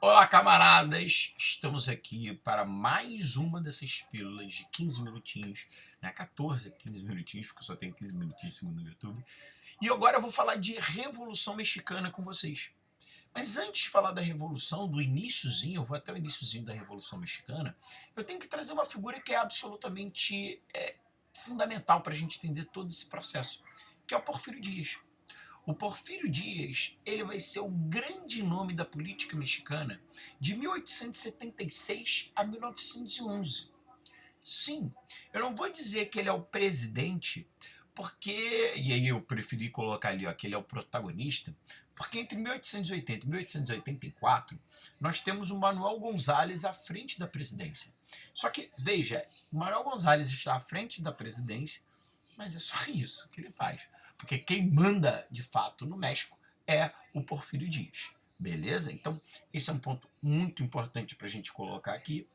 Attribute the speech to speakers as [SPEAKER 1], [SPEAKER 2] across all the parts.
[SPEAKER 1] Olá, camaradas! Estamos aqui para mais uma dessas pílulas de 15 minutinhos, né? 14, 15 minutinhos, porque eu só tenho 15 minutinhos segundo o YouTube. E agora eu vou falar de Revolução Mexicana com vocês. Mas antes de falar da Revolução, do iniciozinho, eu vou até o iniciozinho da Revolução Mexicana, eu tenho que trazer uma figura que é absolutamente fundamental para a gente entender todo esse processo, que é o Porfírio Dias. O Porfírio Dias, ele vai ser o grande nome da política mexicana de 1876 a 1911. Sim, eu não vou dizer que ele é o presidente, porque, e aí eu preferi colocar ali, ó, que ele é o protagonista, porque entre 1880 e 1884, nós temos o Manuel González à frente da presidência. Só que, veja, o Manuel González está à frente da presidência, mas é só isso que ele faz. Porque quem manda, de fato, no México é o Porfírio Dias. Beleza? Então, esse é um ponto muito importante para a gente colocar aqui.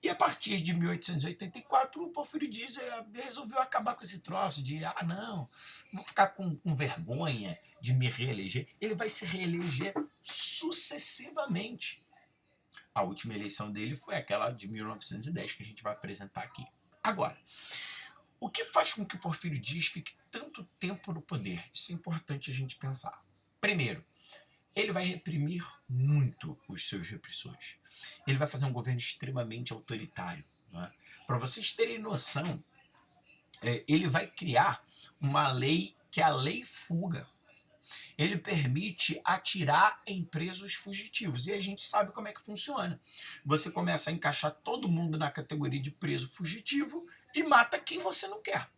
[SPEAKER 1] E a partir de 1884, o Porfírio Dias resolveu acabar com esse troço de, não, vou ficar com vergonha de me reeleger. Ele vai se reeleger sucessivamente. A última eleição dele foi aquela de 1910 que a gente vai apresentar aqui. Agora, o que faz com que o Porfírio Dias fique tanto tempo no poder? Isso é importante a gente pensar. Primeiro, ele vai reprimir muito os seus repressores. Ele vai fazer um governo extremamente autoritário. Né? Para vocês terem noção, ele vai criar uma lei que é a Lei Fuga. Ele permite atirar em presos fugitivos. E a gente sabe como é que funciona. Você começa a encaixar todo mundo na categoria de preso fugitivo e mata quem você não quer.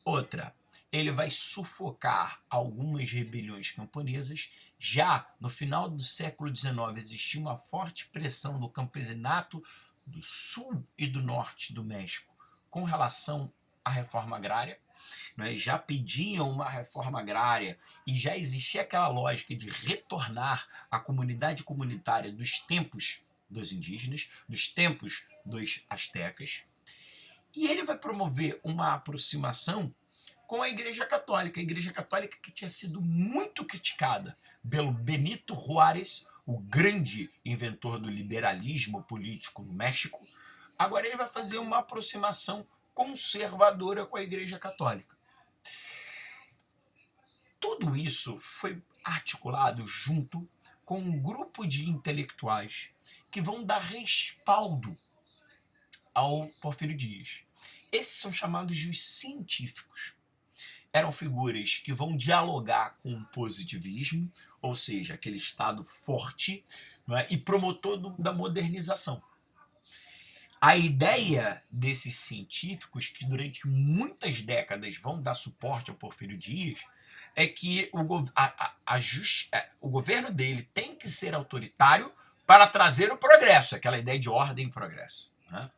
[SPEAKER 1] Outra, ele vai sufocar algumas rebeliões camponesas. Já no final do século XIX existia uma forte pressão do campesinato do sul e do norte do México com relação à reforma agrária. Né? Já pediam uma reforma agrária e já existia aquela lógica de retornar à comunidade comunitária dos tempos dos indígenas, dos tempos dos astecas. E ele vai promover uma aproximação com a Igreja Católica. A Igreja Católica que tinha sido muito criticada pelo Benito Juárez, o grande inventor do liberalismo político no México. Agora ele vai fazer uma aproximação conservadora com a Igreja Católica. Tudo isso foi articulado junto com um grupo de intelectuais que vão dar respaldo ao Porfírio Dias. Esses são chamados de os científicos. Eram figuras que vão dialogar com o positivismo, ou seja, aquele estado forte, não é? E promotor da modernização. A ideia desses científicos, que durante muitas décadas vão dar suporte ao Porfírio Dias, é que o governo dele tem que ser autoritário para trazer o progresso, aquela ideia de ordem e progresso. Né?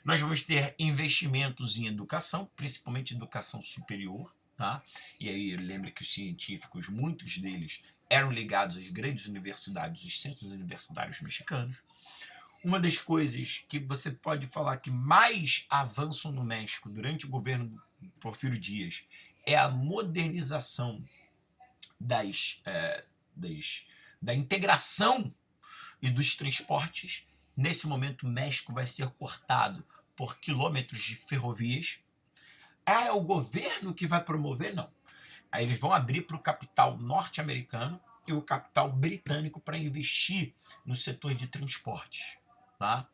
[SPEAKER 1] Nós vamos ter investimentos em educação, principalmente educação superior. Tá? E aí lembra que os científicos, muitos deles, eram ligados às grandes universidades, os centros universitários mexicanos. Uma das coisas que você pode falar que mais avançam no México durante o governo do Porfírio Dias é a modernização da integração e dos transportes. Nesse momento, o México vai ser cortado por quilômetros de ferrovias. É o governo que vai promover? Não. Aí eles vão abrir para o capital norte-americano e o capital britânico para investir no setor de transportes. Tá?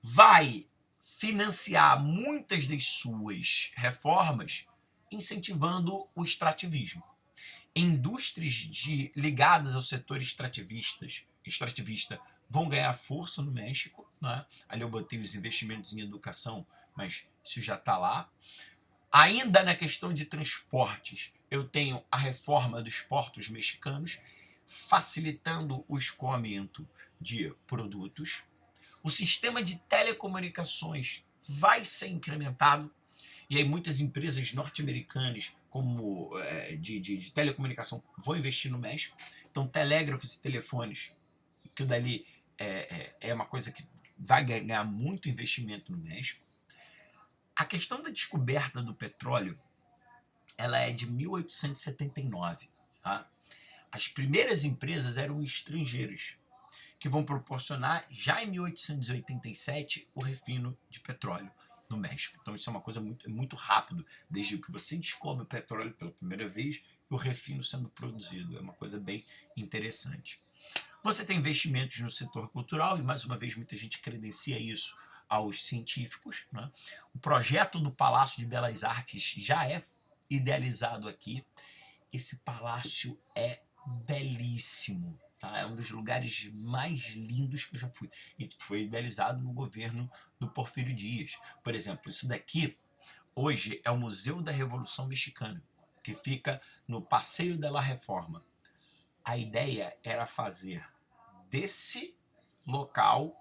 [SPEAKER 1] Vai financiar muitas das suas reformas incentivando o extrativismo. Indústrias ligadas ao setor extrativista vão ganhar força no México. Né? Ali eu botei os investimentos em educação, mas isso já está lá. Ainda na questão de transportes, eu tenho a reforma dos portos mexicanos, facilitando o escoamento de produtos. O sistema de telecomunicações vai ser incrementado, e aí muitas empresas norte-americanas como de telecomunicação vão investir no México. Então, telégrafos e telefones, aquilo dali é uma coisa que vai ganhar muito investimento no México. A questão da descoberta do petróleo, ela é de 1879, tá? as primeiras empresas eram estrangeiras, que vão proporcionar, já em 1887, o refino de petróleo no México. Então isso é uma coisa muito rápido, desde que você descobre o petróleo pela primeira vez e o refino sendo produzido. É uma coisa bem interessante. Você tem investimentos no setor cultural, e mais uma vez muita gente credencia isso aos científicos, né? O projeto do Palácio de Belas Artes já é idealizado aqui. Esse palácio é belíssimo, tá? É um dos lugares mais lindos que eu já fui. E foi idealizado no governo do Porfírio Dias. Por exemplo, isso daqui hoje é o Museu da Revolução Mexicana, que fica no Passeio de la Reforma. A ideia era fazer desse local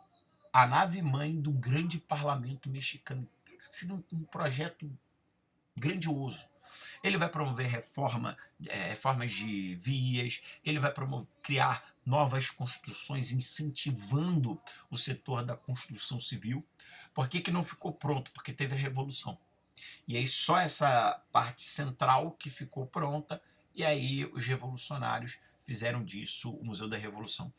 [SPEAKER 1] a nave-mãe do grande parlamento mexicano. Seria um projeto grandioso. Ele vai promover reformas de vias, ele vai criar novas construções, incentivando o setor da construção civil. Por que não ficou pronto? Porque teve a Revolução. E aí só essa parte central que ficou pronta, e aí os revolucionários fizeram disso o Museu da Revolução.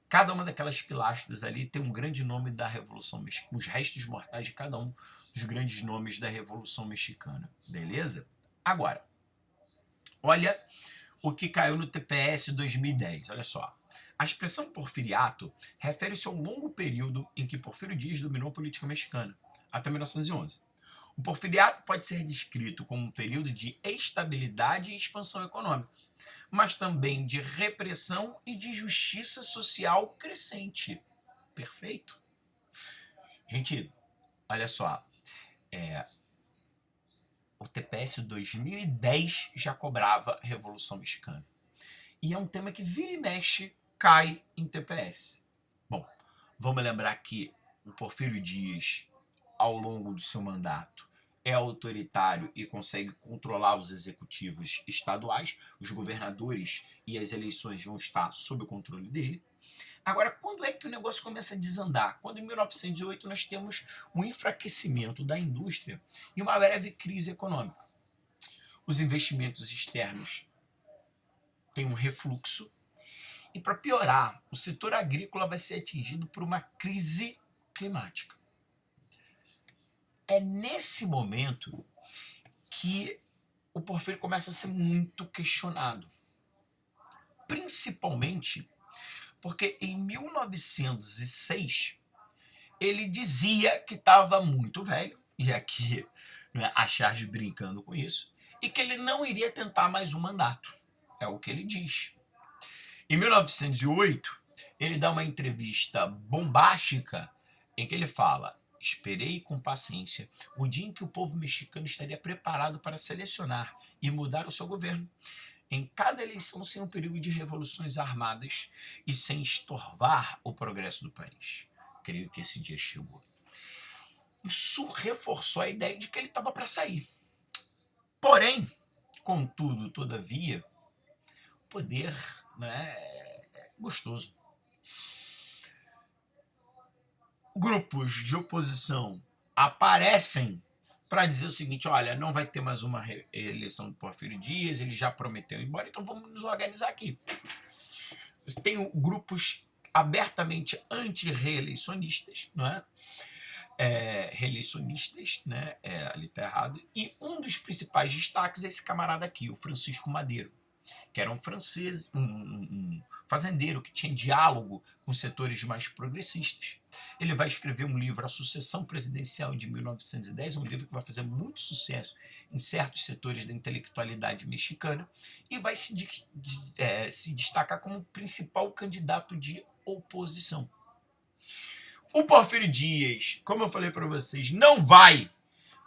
[SPEAKER 1] Cada uma daquelas pilastras ali tem um grande nome da Revolução Mexicana, os restos mortais de cada um dos grandes nomes da Revolução Mexicana. Beleza? Agora, olha o que caiu no TPS 2010. Olha só. A expressão porfiriato refere-se ao longo período em que Porfírio Dias dominou a política mexicana, até 1911. O porfiriato pode ser descrito como um período de estabilidade e expansão econômica, mas também de repressão e de justiça social crescente. Perfeito? Gente, olha só. O TPS 2010 já cobrava Revolução Mexicana. E é um tema que vira e mexe cai em TPS. Bom, vamos lembrar que o Porfírio Dias, ao longo do seu mandato, é autoritário e consegue controlar os executivos estaduais, os governadores e as eleições vão estar sob o controle dele. Agora, quando é que o negócio começa a desandar? Quando em 1908 nós temos um enfraquecimento da indústria e uma breve crise econômica. Os investimentos externos têm um refluxo e, para piorar, o setor agrícola vai ser atingido por uma crise climática. É nesse momento que o Porfírio começa a ser muito questionado, principalmente porque em 1906 ele dizia que estava muito velho, e aqui, né, a Charge brincando com isso, e que ele não iria tentar mais um mandato. É o que ele diz. Em 1908, ele dá uma entrevista bombástica em que ele fala: esperei com paciência o dia em que o povo mexicano estaria preparado para selecionar e mudar o seu governo. Em cada eleição sem um perigo de revoluções armadas e sem estorvar o progresso do país. Creio que esse dia chegou. Isso reforçou a ideia de que ele estava para sair. Porém, contudo, todavia, o poder, né, é gostoso. Grupos de oposição aparecem para dizer o seguinte: olha, não vai ter mais uma eleição do Porfírio Dias, ele já prometeu ir embora, então vamos nos organizar aqui. Tem grupos abertamente anti-reeleicionistas, não é? Reeleicionistas, né? Ali está errado. E um dos principais destaques é esse camarada aqui, o Francisco Madero, que era um francês, um fazendeiro que tinha diálogo com setores mais progressistas. Ele vai escrever um livro, A Sucessão Presidencial, de 1910, um livro que vai fazer muito sucesso em certos setores da intelectualidade mexicana, e vai se destacar como principal candidato de oposição. O Porfírio Dias, como eu falei para vocês, não vai,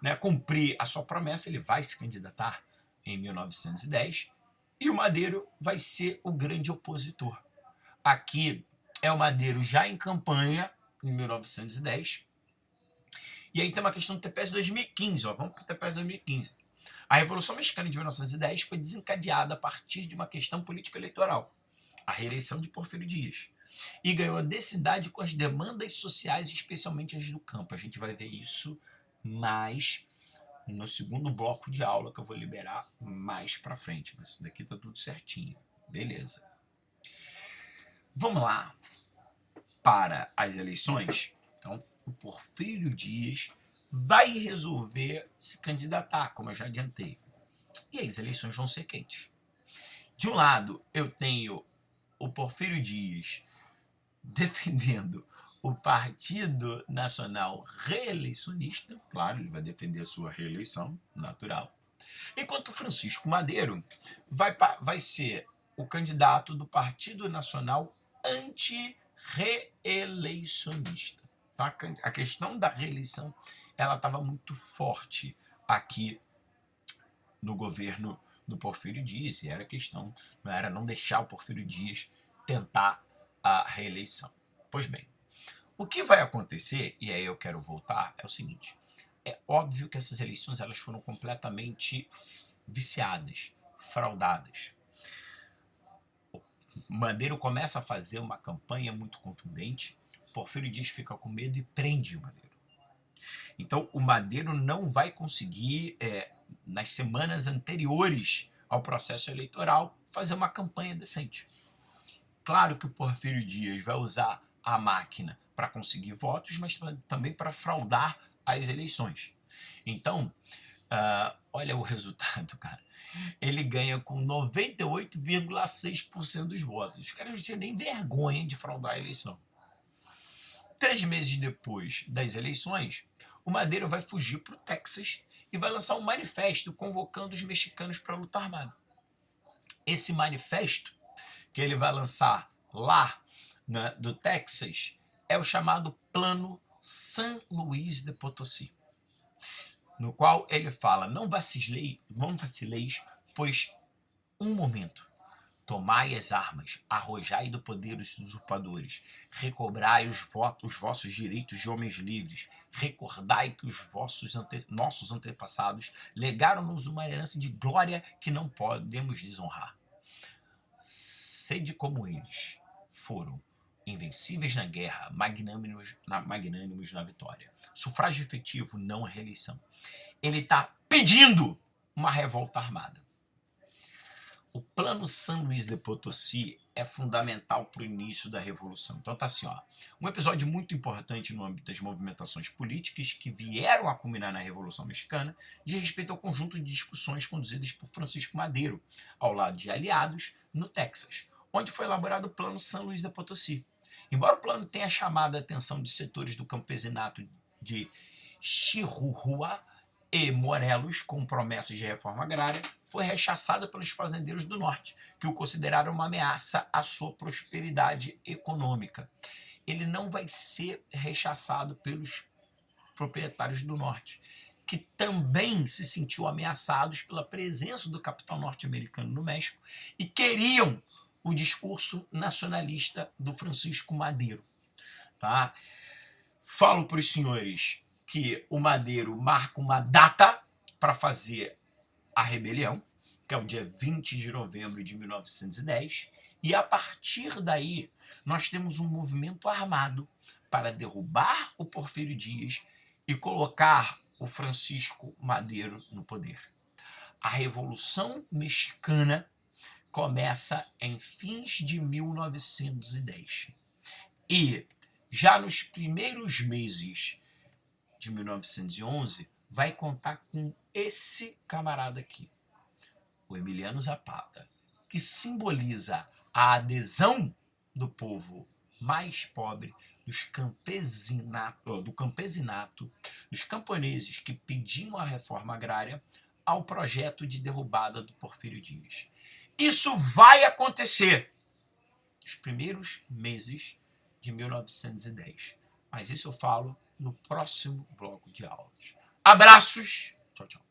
[SPEAKER 1] né, cumprir a sua promessa, ele vai se candidatar em 1910, e o Madero vai ser o grande opositor. Aqui é o Madero já em campanha, em 1910. E aí tem uma questão do TPS 2015. Vamos para o TPS 2015. A Revolução Mexicana de 1910 foi desencadeada a partir de uma questão político-eleitoral, a reeleição de Porfírio Dias. E ganhou a densidade com as demandas sociais, especialmente as do campo. A gente vai ver isso mais no segundo bloco de aula, que eu vou liberar mais para frente. Mas isso daqui tá tudo certinho. Beleza. Vamos lá para as eleições. Então, o Porfírio Dias vai resolver se candidatar, como eu já adiantei. E aí as eleições vão ser quentes. De um lado, eu tenho o Porfírio Dias defendendo o Partido Nacional Reeleicionista, claro, ele vai defender a sua reeleição natural, enquanto Francisco Madeiro vai ser o candidato do Partido Nacional Anti-Reeleicionista. Então, a questão da reeleição ela estava muito forte aqui no governo do Porfírio Dias, e era questão, não era não deixar o Porfírio Dias tentar a reeleição. Pois bem, o que vai acontecer, e aí eu quero voltar, é o seguinte: é óbvio que essas eleições elas foram completamente viciadas, fraudadas. O Madeiro começa a fazer uma campanha muito contundente, Porfírio Dias fica com medo e prende o Madeiro. Então, o Madeiro não vai conseguir, nas semanas anteriores ao processo eleitoral, fazer uma campanha decente. Claro que o Porfírio Dias vai usar a máquina para conseguir votos, mas também para fraudar as eleições. Então, olha o resultado, cara. Ele ganha com 98,6% dos votos. Os caras não tinham nem vergonha de fraudar a eleição. 3 meses depois das eleições, o Madeiro vai fugir para o Texas e vai lançar um manifesto convocando os mexicanos para a luta armada. Esse manifesto que ele vai lançar lá do Texas é o chamado Plano San Luis de Potosí, no qual ele fala: não vacileis, pois um momento, tomai as armas, arrojai do poder os usurpadores, recobrai os vossos direitos de homens livres, recordai que os nossos antepassados legaram-nos uma herança de glória que não podemos desonrar. Sede como eles foram, invencíveis na guerra, magnânimos na vitória. Sufrágio efetivo, não a reeleição. Ele está pedindo uma revolta armada. O Plano San Luis de Potosí é fundamental para o início da Revolução. Então tá assim, ó, um episódio muito importante no âmbito das movimentações políticas que vieram a culminar na Revolução Mexicana, diz respeito ao conjunto de discussões conduzidas por Francisco Madeiro, ao lado de aliados, no Texas, onde foi elaborado o Plano San Luis de Potosí. Embora o plano tenha chamado a atenção de setores do campesinato de Chihuahua e Morelos com promessas de reforma agrária, foi rechaçada pelos fazendeiros do norte, que o consideraram uma ameaça à sua prosperidade econômica. Ele não vai ser rechaçado pelos proprietários do norte, que também se sentiu ameaçados pela presença do capital norte-americano no México e queriam o discurso nacionalista do Francisco Madeiro. Tá? Falo para os senhores que o Madeiro marca uma data para fazer a rebelião, que é o dia 20 de novembro de 1910, e a partir daí nós temos um movimento armado para derrubar o Porfírio Dias e colocar o Francisco Madeiro no poder. A Revolução Mexicana começa em fins de 1910. E já nos primeiros meses de 1911, vai contar com esse camarada aqui, o Emiliano Zapata, que simboliza a adesão do povo mais pobre, do campesinato, dos camponeses que pediam a reforma agrária, ao projeto de derrubada do Porfírio Dias. Isso vai acontecer nos primeiros meses de 1910. Mas isso eu falo no próximo bloco de aulas. Abraços. Tchau, tchau.